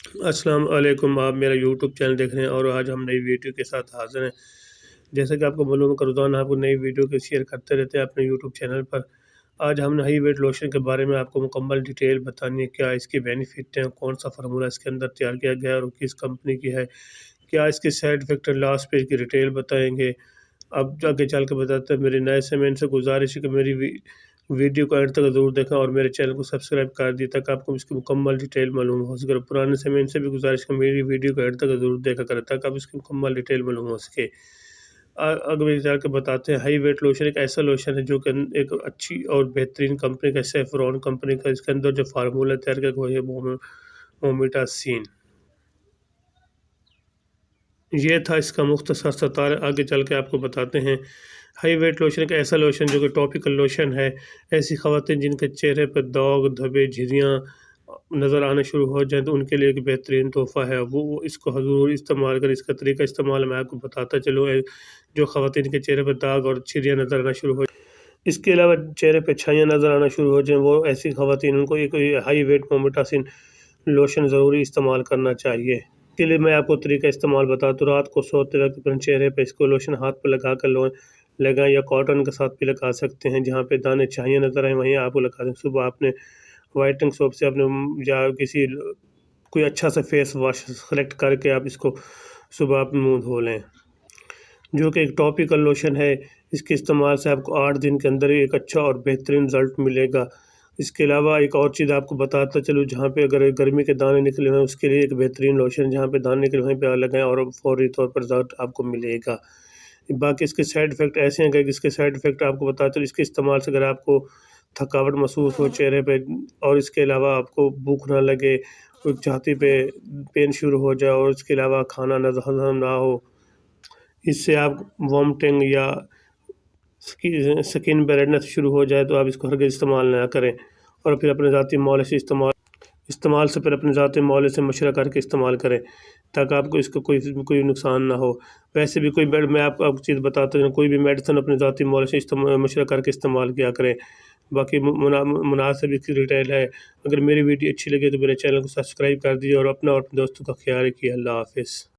السلام علیکم، آپ میرا یوٹیوب چینل دیکھ رہے ہیں اور آج ہم نئی ویڈیو کے ساتھ حاضر ہیں۔ جیسا کہ آپ کو معلوم ہے کہ روزانہ آپ کو نئی ویڈیو کے شیئر کرتے رہتے ہیں اپنے یوٹیوب چینل پر۔ آج ہم نے ہائی ویٹ لوشن کے بارے میں آپ کو مکمل ڈیٹیل بتانی ہے، کیا اس کے بینیفٹ ہیں، کون سا فارمولہ اس کے اندر تیار کیا گیا ہے اور کس کمپنی کی ہے، کیا اس کے سائڈ افیکٹ لاسٹ پہ اس کی ڈیٹیل بتائیں گے۔ اب آگے چل کے بتاتے ہیں۔ میرے نئے سامعین سے گزارش ہے کہ میری ویڈیو کو اینڈ تک ضرور دیکھیں اور میرے چینل کو سبسکرائب کر دی تاکہ آپ کو اس کی مکمل ڈیٹیل معلوم ہو سکے۔ پرانے سامعین سے بھی گزارش کہ میری ویڈیو کو اینڈ تک ضرور دیکھا کریں تاکہ آپ اس کی مکمل ڈیٹیل معلوم ہو سکے۔ اگلے چل کے بتاتے ہیں۔ ہائی ویٹ لوشن ایک ایسا لوشن ہے جو کہ ایک اچھی اور بہترین کمپنی کا، سیفرون کمپنی کا، اس کے اندر جو فارمولہ تیار کیا وہ ہے مومیٹاسین۔ یہ تھا اس کا مختصر ستارہ۔ آگے چل کے آپ کو بتاتے ہیں۔ ہائی ویٹ لوشن ایک ایسا لوشن جو کہ ٹاپیکل لوشن ہے۔ ایسی خواتین جن کے چہرے پر داغ، دھبے، جھریاں نظر آنا شروع ہو جائیں تو ان کے لیے ایک بہترین تحفہ ہے، وہ اس کو ضرور استعمال کریں۔ اس کا طریقہ استعمال میں آپ کو بتاتا چلوں۔ جو خواتین کے چہرے پر داغ اور جھریاں نظر آنا شروع ہو جائیں، اس کے علاوہ چہرے پہ چھائیاں نظر آنا شروع ہو جائیں، وہ ایسی خواتین ان کو ایک ہائی ویٹ مومیٹاسین لوشن ضروری استعمال کرنا چاہیے۔ کے لیے میں آپ کو طریقہ استعمال بتاتا ہوں۔ رات کو سوتے وقت اپنے چہرے پہ اس کو لوشن ہاتھ پہ لگا کر لگائیں، یا کاٹن کے ساتھ بھی لگا سکتے ہیں۔ جہاں پہ دانے چھائیاں نظر آئیں وہیں آپ کو لگا دیں۔ صبح آپ نے وائٹنگ سوپ سے اپنے یا کوئی اچھا سا فیس واش سلیکٹ کر کے آپ اس کو صبح آپ منہ دھو لیں، جو کہ ایک ٹاپیکل لوشن ہے۔ اس کے استعمال سے آپ کو 8 دن کے اندر ایک اچھا اور بہترین رزلٹ ملے گا۔ اس کے علاوہ ایک اور چیز آپ کو بتاتا چلوں، جہاں پہ اگر گرمی کے دانے نکلے ہوئے ہیں اس کے لیے ایک بہترین لوشن، جہاں پہ دانے نکلے وہیں پہ لگائیں اور فوری طور پر رزلٹ آپ کو ملے گا۔ باقی اس کے سائڈ افیکٹ ایسے ہیں کہ اس کے سائڈ افیکٹ آپ کو بتاتے چلوں، اس کے استعمال سے اگر آپ کو تھکاوٹ محسوس ہو چہرے پہ، اور اس کے علاوہ آپ کو بھوک نہ لگے، چھاتی پہ پین شروع ہو جائے، اور اس کے علاوہ کھانا ہضم نہ ہو، اس سے آپ وامٹنگ یا سکن پہ ریڈنس شروع ہو جائے تو آپ اس کو ہرگز استعمال نہ کریں، اور پھر اپنے ذاتی معالجے سے استعمال سے پھر اپنے ذاتی معالجے سے مشورہ کر کے استعمال کریں تاکہ آپ کو اس کا کوئی نقصان نہ ہو۔ ویسے بھی میں آپ کو چیز بتاتا ہوں، کوئی بھی میڈیسن اپنے ذاتی معالجے سے مشورہ کر کے استعمال کیا کریں۔ باقی مناسب اس کی ڈیٹیل ہے۔ اگر میری ویڈیو اچھی لگے تو میرے چینل کو سبسکرائب کر دیجیے اور اپنا اور اپنے دوستوں کا خیال رکھیے۔ اللہ حافظ۔